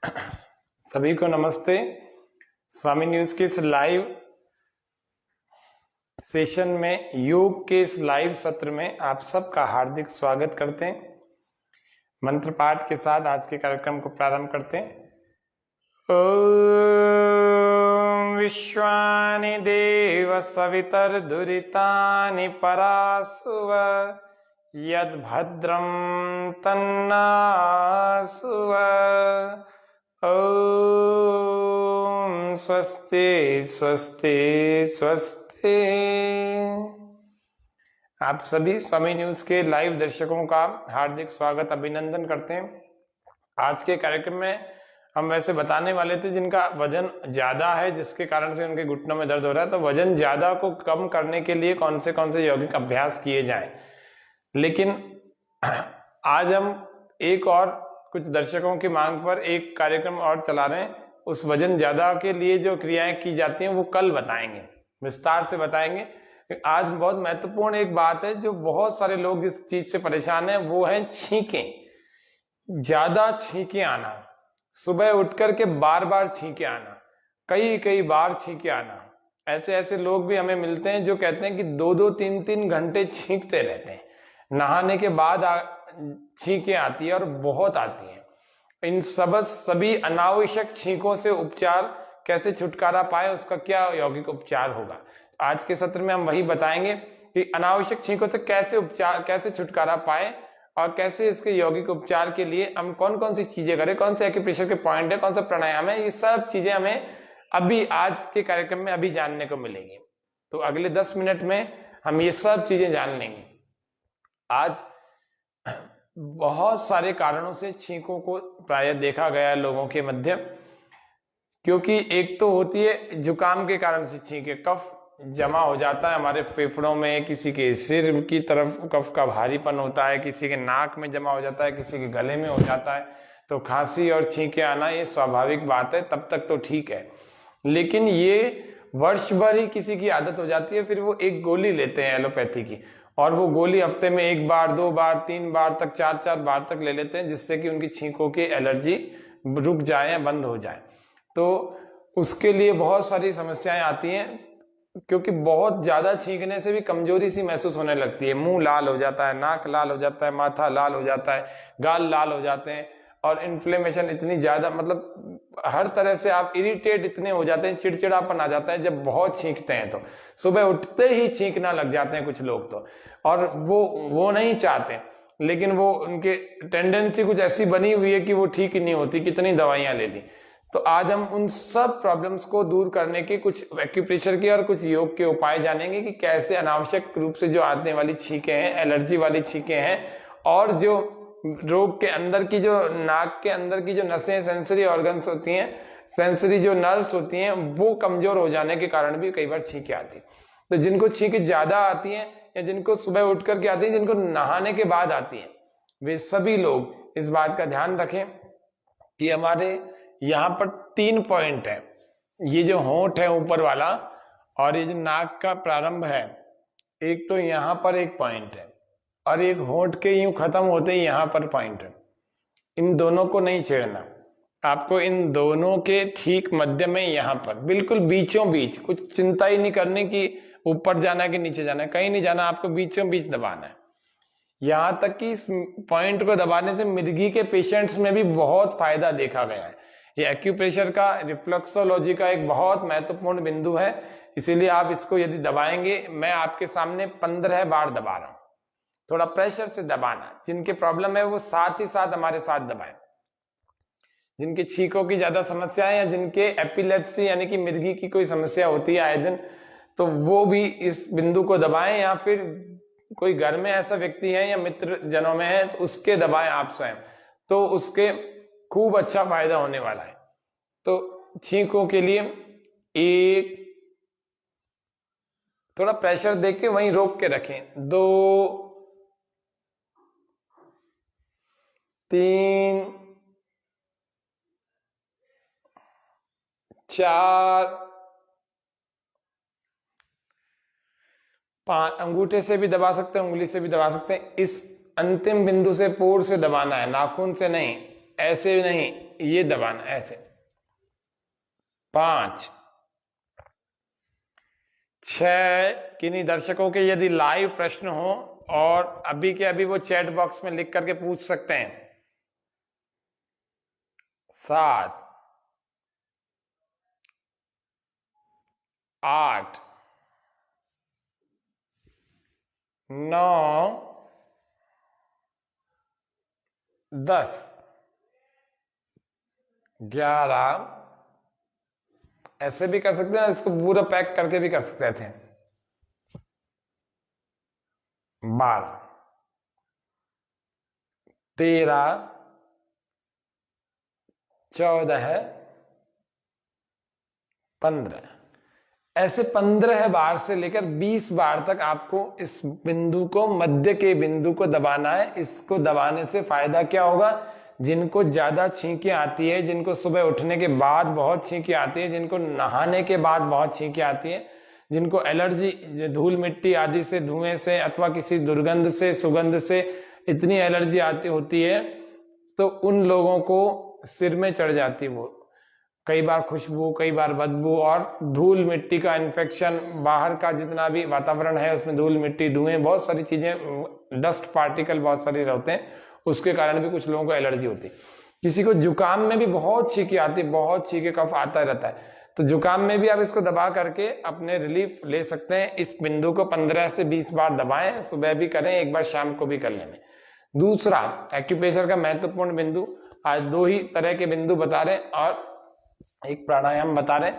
सभी को नमस्ते। स्वामी न्यूज के इस लाइव सेशन में, योग के इस लाइव सत्र में आप सबका हार्दिक स्वागत करते हैं। मंत्र पाठ के साथ आज के कार्यक्रम को प्रारंभ करते हैं। ओम विश्वानि देव सवितर दुरितानि परासुव यद भद्रम तन्नासुव। ओम स्वस्ति स्वस्ति स्वस्ति। आप सभी स्वामी न्यूज के लाइव दर्शकों का हार्दिक स्वागत अभिनंदन करते हैं। आज के कार्यक्रम में हम वैसे बताने वाले थे जिनका वजन ज्यादा है, जिसके कारण से उनके घुटनों में दर्द हो रहा है, तो वजन ज्यादा को कम करने के लिए कौन से यौगिक अभ्यास किए जाएं। लेकिन आज हम एक और कुछ दर्शकों की मांग पर एक कार्यक्रम और चला रहे हैं। उस वजन ज्यादा के लिए जो क्रियाएं की जाती हैं वो कल बताएंगे, विस्तार से बताएंगे। आज बहुत महत्वपूर्ण एक बात है जो बहुत सारे लोग जिस चीज से परेशान हैं, वो है छींकें। ज्यादा छींके आना, सुबह उठ करके बार बार छींके आना, कई बार छींके आना। ऐसे लोग भी हमें मिलते हैं जो कहते हैं कि 2-2, 3-3 घंटे छींकते रहते हैं। नहाने के बाद छींकें आती है और बहुत आती है। इन सभी अनावश्यक छींकों से उपचार कैसे छुटकारा पाए, उसका क्या यौगिक उपचार होगा। आज के सत्र में हम वही बताएंगे कि अनावश्यक छींकों से कैसे छुटकारा पाए और कैसे इसके यौगिक उपचार के लिए हम कौन कौन सी चीजें करें, कौन से एक्यूप्रेशर के पॉइंट है, कौन सा प्राणायाम है। ये सब चीजें हमें अभी आज के कार्यक्रम में अभी जानने को मिलेंगी। तो अगले 10 मिनट में हम ये सब चीजें जान लेंगे। आज बहुत सारे कारणों से छींकों को प्रायः देखा गया है लोगों के मध्य, क्योंकि एक तो होती है जुकाम के कारण से छींके, कफ जमा हो जाता है हमारे फेफड़ों में, किसी के सिर की तरफ कफ का भारीपन होता है, किसी के नाक में जमा हो जाता है, किसी के गले में हो जाता है। तो खांसी और छींके आना ये स्वाभाविक बात है, तब तक तो ठीक है। लेकिन ये वर्ष भर ही किसी की आदत हो जाती है, फिर वो एक गोली लेते हैं एलोपैथी की, और वो गोली हफ्ते में 1 बार 2 बार 3 बार तक 4 बार तक ले लेते हैं, जिससे कि उनकी छींकों की एलर्जी रुक जाए या बंद हो जाए। तो उसके लिए बहुत सारी समस्याएं आती हैं, क्योंकि बहुत ज्यादा छींकने से भी कमजोरी सी महसूस होने लगती है। मुंह लाल हो जाता है, नाक लाल हो जाता है, माथा लाल हो जाता है, गाल लाल हो जाते हैं, और इन्फ्लेमेशन इतनी ज्यादा, मतलब हर तरह से आप इरिटेट इतने हो जाते हैं, चिड़चिड़ापन आ जाता है जब बहुत छींकते हैं। तो सुबह उठते ही छींकना लग जाते हैं कुछ लोग तो, और वो नहीं चाहते, लेकिन वो उनके टेंडेंसी कुछ ऐसी बनी हुई है कि वो ठीक ही नहीं होती, कितनी दवाइयां ले ली। तो आज हम उन सब प्रॉब्लम्स को दूर करने के कुछ एक्यूप्रेशर के और कुछ योग के उपाय जानेंगे कि कैसे अनावश्यक रूप से जो आने वाली छींकें हैं, एलर्जी वाली छींकें हैं, और जो रोग के अंदर की, जो नाक के अंदर की जो नसें, सेंसरी ऑर्गन्स होती हैं, सेंसरी जो नर्व्स होती हैं, वो कमजोर हो जाने के कारण भी कई बार छींकें आती है। तो जिनको छींकें ज्यादा आती हैं या जिनको सुबह उठ करके आती है, जिनको नहाने के बाद आती है, वे सभी लोग इस बात का ध्यान रखें कि हमारे यहाँ पर 3 पॉइंट है। ये जो होंठ है ऊपर वाला, और ये जो नाक का प्रारंभ है, एक तो यहाँ पर एक पॉइंट है, और एक होंठ के यूं खत्म होते ही यहाँ पर पॉइंट है। इन दोनों को नहीं छेड़ना, आपको इन दोनों के ठीक मध्य में, यहाँ पर बिल्कुल बीचों बीच, कुछ चिंता ही नहीं करने की ऊपर जाना है कि नीचे जाना है, कहीं नहीं जाना, आपको बीचों बीच दबाना है। यहां तक कि इस पॉइंट को दबाने से मिर्गी के पेशेंट्स में भी बहुत फायदा देखा गया है। ये एक्यूप्रेशर का, रिफ्लेक्सोलॉजी का एक बहुत महत्वपूर्ण बिंदु है। इसीलिए आप इसको यदि दबाएंगे, मैं आपके सामने 15 बार दबा रहा हूं, थोड़ा प्रेशर से दबाना। जिनके प्रॉब्लम है वो साथ ही साथ हमारे साथ दबाएं। जिनके छींकों की ज्यादा समस्या है, या जिनके एपिलेप्सी यानी कि मिर्गी की कोई समस्या होती है आए दिन, तो वो भी इस बिंदु को दबाएं, या फिर कोई घर में ऐसा व्यक्ति है या मित्र जनों में है तो उसके दबाएं आप स्वयं, तो उसके खूब अच्छा फायदा होने वाला है। तो छींकों के लिए एक, थोड़ा प्रेशर देके वहीं रोक के रखें, 2 3 4 5, अंगूठे से भी दबा सकते हैं, उंगली से भी दबा सकते हैं। इस अंतिम बिंदु से पोर से दबाना है, नाखून से नहीं, ऐसे नहीं, ये दबाना ऐसे। 5 6 किन्हीं दर्शकों के यदि लाइव प्रश्न हो और अभी के अभी वो चैट बॉक्स में लिख करके पूछ सकते हैं। 7 8 9 10 11 ऐसे भी कर सकते हैं, इसको पूरा पैक करके भी कर सकते थे। 12 13 14 15 ऐसे 15 बार से लेकर 20 बार तक आपको इस बिंदु को, मध्य के बिंदु को दबाना है। इसको दबाने से फायदा क्या होगा? जिनको ज्यादा छींकें आती है, जिनको सुबह उठने के बाद बहुत छींकें आती है, जिनको नहाने के बाद बहुत छींकें आती है, जिनको एलर्जी धूल मिट्टी आदि से, धुएं से अथवा किसी दुर्गंध से, सुगंध से इतनी एलर्जी आती होती है, तो उन लोगों को सिर में चढ़ जाती है वो, कई बार खुशबू, कई बार बदबू, और धूल मिट्टी का इन्फेक्शन, बाहर का जितना भी वातावरण है उसमें धूल मिट्टी, धुएं, बहुत सारी चीजें, डस्ट पार्टिकल बहुत सारे रहते हैं, उसके कारण भी कुछ लोगों को एलर्जी होती है। किसी को जुकाम में भी बहुत छींके आती है, बहुत छींके कफ आता रहता है, तो जुकाम में भी आप इसको दबा करके अपने रिलीफ ले सकते हैं। इस बिंदु को 15 से 20 बार दबाएं, सुबह भी करें, एक बार शाम को भी कर लें। दूसरा एक्यूप्रेशर का महत्वपूर्ण बिंदु, आज 2 ही तरह के बिंदु बता रहे और एक प्राणायाम बता रहे।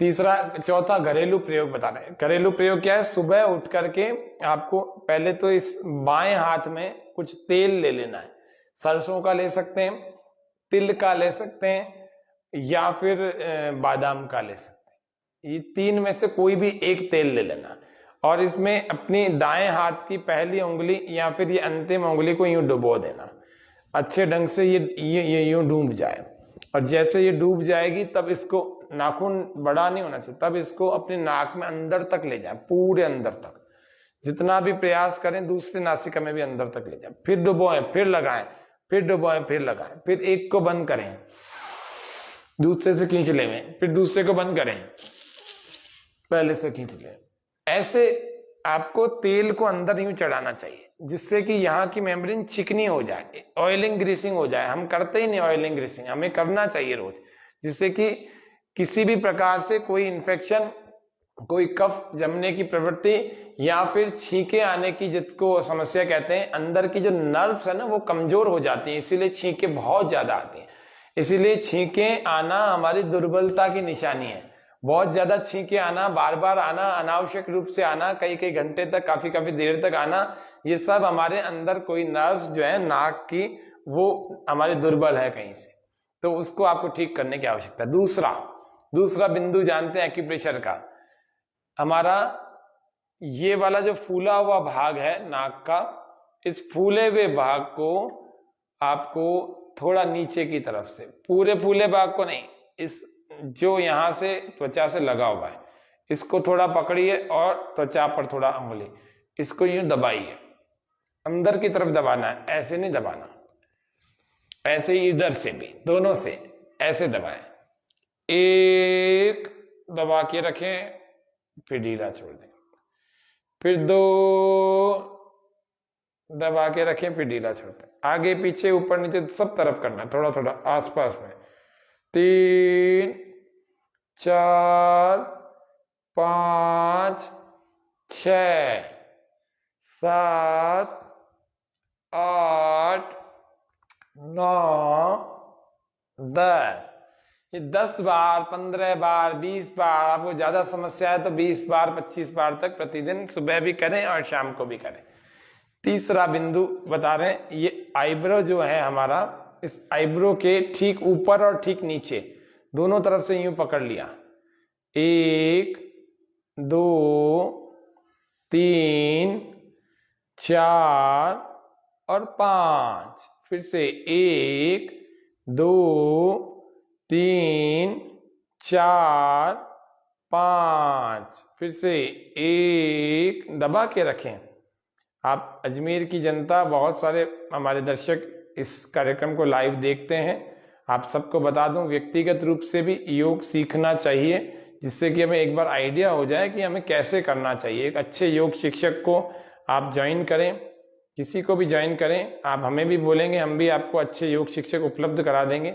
तीसरा, चौथा घरेलू प्रयोग बता रहे हैं। घरेलू प्रयोग क्या है? सुबह उठ करके आपको पहले तो इस बाएं हाथ में कुछ तेल ले लेना है। सरसों का ले सकते हैं, तिल का ले सकते हैं, या फिर बादाम का ले सकते हैं। ये 3 में से कोई भी एक तेल ले लेना, और इसमें अपनी दाएं हाथ की पहली उंगली या फिर ये अंतिम उंगली को यूं डुबो देना, अच्छे ढंग से ये यूं डूब जाए। और जैसे ये डूब जाएगी तब इसको, नाखून बड़ा नहीं होना चाहिए, तब इसको अपने नाक में अंदर तक ले जाए, पूरे अंदर तक। जितना भी प्रयास करें दूसरे नासिका में भी अंदर तक ले जाए, फिर डुबोएं, फिर लगाएं, फिर डुबोएं, फिर लगाएं, फिर एक को बंद करें, दूसरे से खींच लें, फिर दूसरे को बंद करें, पहले से खींच लें। ऐसे आपको तेल को अंदर यूं चढ़ाना चाहिए, जिससे कि यहाँ की मेम्ब्रेन चिकनी हो जाए, ऑयलिंग ग्रीसिंग हो जाए। हम करते ही नहीं ऑयलिंग ग्रीसिंग, हमें करना चाहिए रोज, जिससे कि किसी भी प्रकार से कोई इन्फेक्शन, कोई कफ जमने की प्रवृत्ति या फिर छींके आने की, जिसको समस्या कहते हैं, अंदर की जो नर्व्स है ना वो कमजोर हो जाती है, इसीलिए छींके बहुत ज्यादा आती है। इसीलिए छींके आना हमारी दुर्बलता की निशानी है। बहुत ज्यादा छींके आना, बार बार आना, अनावश्यक रूप से आना, कई कई घंटे तक, काफी काफी देर तक आना, ये सब हमारे अंदर कोई नर्व्स जो है नाक की, वो हमारी दुर्बल है कहीं से, तो उसको आपको ठीक करने की आवश्यकता है। दूसरा बिंदु जानते हैं एक्यूप्रेशर का, हमारा ये वाला जो फूला हुआ भाग है नाक का, इस फूले हुए भाग को आपको थोड़ा नीचे की तरफ से, पूरे फूले भाग को नहीं, इस जो यहां से त्वचा से लगा हुआ है, इसको थोड़ा पकड़िए और त्वचा पर थोड़ा उंगली, इसको यूं दबाइए, अंदर की तरफ दबाना है, ऐसे नहीं दबाना, ऐसे ही इधर से भी, दोनों से ऐसे दबाएं। एक दबा के रखें, फिर ढीला छोड़ दें, फिर 2 दबा के रखें, फिर ढीला छोड़ दें, आगे पीछे ऊपर नीचे सब तरफ करना है, थोड़ा थोड़ा आसपास में। 3 4 5 6 7 8 9 10। ये 10 बार, 15 बार, 20 बार, आपको ज्यादा समस्या है तो 20 बार, 25 बार तक प्रतिदिन सुबह भी करें और शाम को भी करें। तीसरा बिंदु बता रहे हैं, ये आईब्रो जो है हमारा, इस आईब्रो के ठीक ऊपर और ठीक नीचे दोनों तरफ से यूं पकड़ लिया, 1 2 3 4 और 5, फिर से 1 2 3 4 5, फिर से 1, दबा के रखें। आप अजमेर की जनता, बहुत सारे हमारे दर्शक इस कार्यक्रम को लाइव देखते हैं, आप सबको बता दूं, व्यक्तिगत रूप से भी योग सीखना चाहिए, जिससे कि हमें एक बार आइडिया हो जाए कि हमें कैसे करना चाहिए। एक अच्छे योग शिक्षक को आप ज्वाइन करें, किसी को भी ज्वाइन करें, आप हमें भी बोलेंगे, हम भी आपको अच्छे योग शिक्षक उपलब्ध करा देंगे।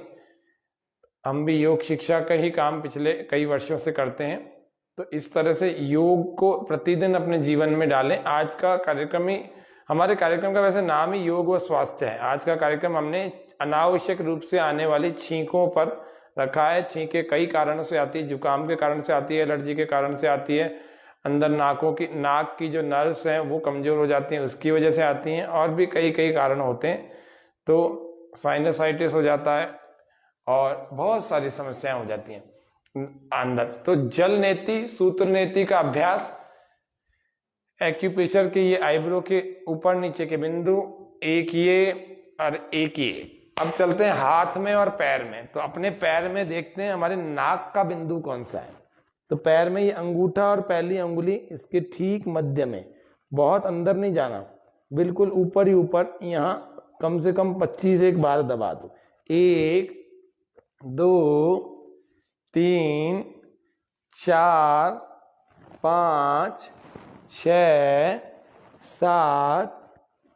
हम भी योग शिक्षा का ही काम पिछले कई वर्षों से करते हैं। तो इस तरह से योग को प्रतिदिन अपने जीवन में डालें। आज का कार्यक्रम ही, हमारे कार्यक्रम का वैसे नाम ही योग व स्वास्थ्य है। आज का कार्यक्रम हमने अनावश्यक रूप से आने वाली छींकों पर रखा है। छींकें कई कारणों से आती है, जुकाम के कारण से आती है, एलर्जी के कारण से आती है, अंदर नाक की जो नर्व्स हैं वो कमजोर हो जाती हैं, उसकी वजह से आती हैं, और भी कई कारण होते हैं। तो साइनसाइटिस हो जाता है और बहुत सारी समस्याएं हो जाती हैं अंदर। तो जल नेति, सूत्र नेति का अभ्यास, एक्यूप्रेशर के ये आईब्रो के ऊपर नीचे के बिंदु, एक ये और एक ये। अब चलते हैं हाथ में और पैर में। तो अपने पैर में देखते हैं हमारे नाक का बिंदु कौन सा है। तो पैर में ये अंगूठा और पहली अंगुली इसके ठीक मध्य में, बहुत अंदर नहीं जाना, बिल्कुल ऊपर ही ऊपर, यहाँ कम से कम 25 एक बार दबा दो। 1 2 3 4 5 6 7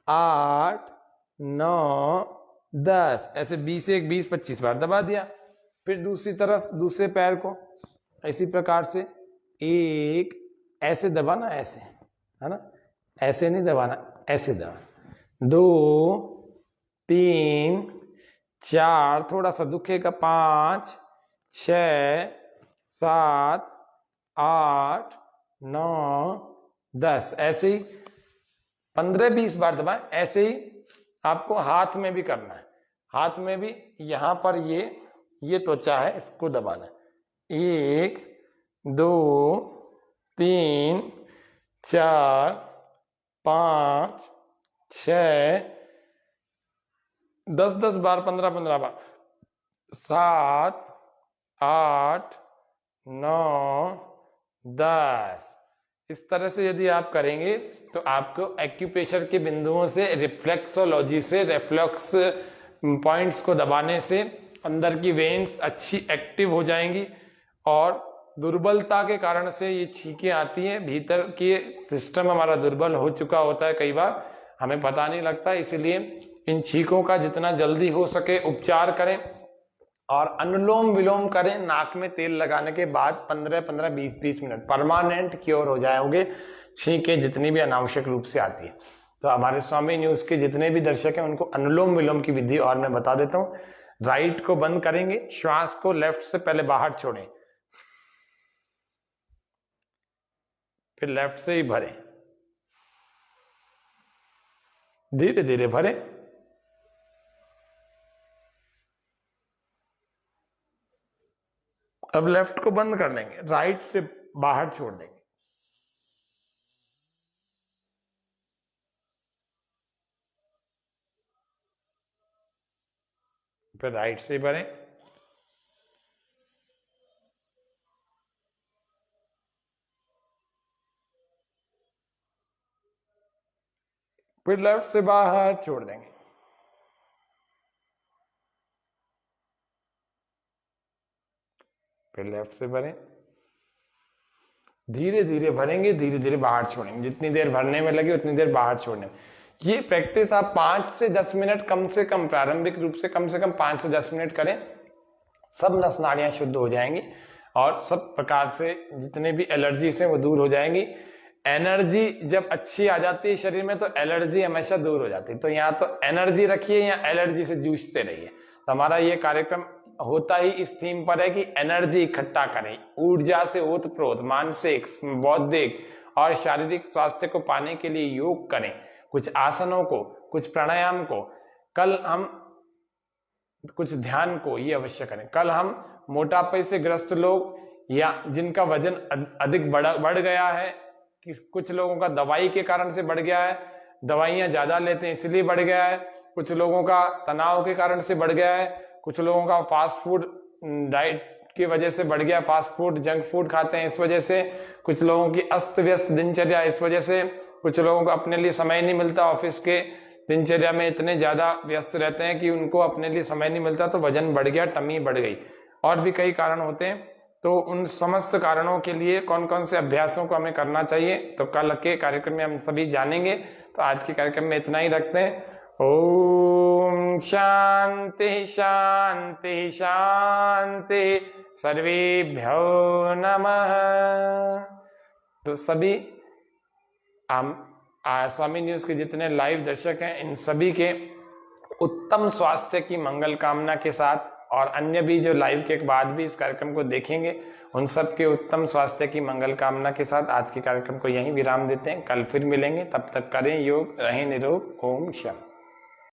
8 9 10, ऐसे 20 एक 20-25 बार दबा दिया। फिर दूसरी तरफ दूसरे पैर को इसी प्रकार से, एक ऐसे दबाना, ऐसे, है ना, ऐसे नहीं दबाना, ऐसे दबाना। 2 3 4, थोड़ा सा दुखेगा, 5 6 7 8 9 10, ऐसे ही 15-20 बार दबाएं। ऐसे ही आपको हाथ में भी करना है। हाथ में भी यहाँ पर ये त्वचा है, इसको दबाना है। 1 2 3 4 5 6 10 बार, 15 बार, 7 8 9 10। इस तरह से यदि आप करेंगे तो आपको एक्यूप्रेशर के बिंदुओं से, रिफ्लेक्सोलॉजी से, रिफ्लेक्स पॉइंट्स को दबाने से अंदर की वेन्स अच्छी एक्टिव हो जाएंगी, और दुर्बलता के कारण से ये छींकें आती हैं। भीतर के सिस्टम हमारा दुर्बल हो चुका होता है, कई बार हमें पता नहीं लगता। इसलिए इन छींकों का जितना जल्दी हो सके उपचार करें और अनुलोम विलोम करें। नाक में तेल लगाने के बाद 15-15 20-20 मिनट, परमानेंट क्योर हो जाओगे छींकें जितनी भी अनावश्यक रूप से आती है। तो हमारे स्वामी न्यूज के जितने भी दर्शक हैं उनको अनुलोम विलोम की विधि और मैं बता देता हूं। राइट को बंद करेंगे, श्वास को लेफ्ट से पहले बाहर छोड़ें, फिर लेफ्ट से ही भरें, धीरे धीरे भरें। अब लेफ्ट को बंद कर देंगे, राइट से बाहर छोड़ देंगे, फिर राइट से भरें, फिर लेफ्ट से बाहर छोड़ देंगे, फिर लेफ्ट से भरें, धीरे धीरे भरेंगे, धीरे धीरे बाहर छोड़ेंगे। जितनी देर भरने में लगे उतनी देर बाहर छोड़ने में। ये प्रैक्टिस आप 5 से 10 मिनट कम से कम, प्रारंभिक रूप से कम 5 से 10 मिनट करें। सब नस नाड़ियां शुद्ध हो जाएंगी और सब प्रकार से जितने भी एलर्जी से वो दूर हो जाएंगी। एनर्जी जब अच्छी आ जाती है शरीर में तो एलर्जी हमेशा दूर हो जाती है। तो यहाँ तो एनर्जी रखिए या एलर्जी से जूझते रहिए। तो हमारा ये कार्यक्रम होता ही इस थीम पर है कि एनर्जी इकट्ठा करें, ऊर्जा से ओतप्रोत, मानसिक, बौद्धिक और शारीरिक स्वास्थ्य को पाने के लिए योग करें। कुछ आसनों को, कुछ प्राणायाम को, कल हम कुछ ध्यान को ये अवश्य करें। कल हम मोटापे से ग्रस्त लोग या जिनका वजन अधिक बढ़ गया है, कि कुछ लोगों का दवाई के कारण से बढ़ गया है, दवाइयां ज्यादा लेते हैं इसलिए बढ़ गया है, कुछ लोगों का तनाव के कारण से बढ़ गया है, कुछ लोगों का फास्ट फूड डाइट की वजह से बढ़ गया, फास्ट फूड जंक फूड खाते हैं इस वजह से, कुछ लोगों की अस्त व्यस्त दिनचर्या इस वजह से, कुछ लोगों को अपने लिए समय नहीं मिलता ऑफिस के दिनचर्या में इतने ज्यादा व्यस्त रहते हैं कि उनको अपने लिए समय नहीं मिलता, तो वजन बढ़ गया, टमी बढ़ गई, और भी कई कारण होते हैं। तो उन समस्त कारणों के लिए कौन कौन से अभ्यासों को हमें करना चाहिए, तो कल के कार्यक्रम में हम सभी जानेंगे। तो आज के कार्यक्रम में इतना ही रखते हैं। ओम शांति शांति शांति, सर्वेभ्यो नमः। तो सभी स्वामी न्यूज के जितने लाइव दर्शक हैं, इन सभी के उत्तम स्वास्थ्य की मंगल कामना के साथ, और अन्य भी जो लाइव के बाद भी इस कार्यक्रम को देखेंगे, उन सब के उत्तम स्वास्थ्य की मंगल कामना के साथ आज के कार्यक्रम को यहीं विराम देते हैं। कल फिर मिलेंगे, तब तक करें योग, रहें निरोग। ओम शांति।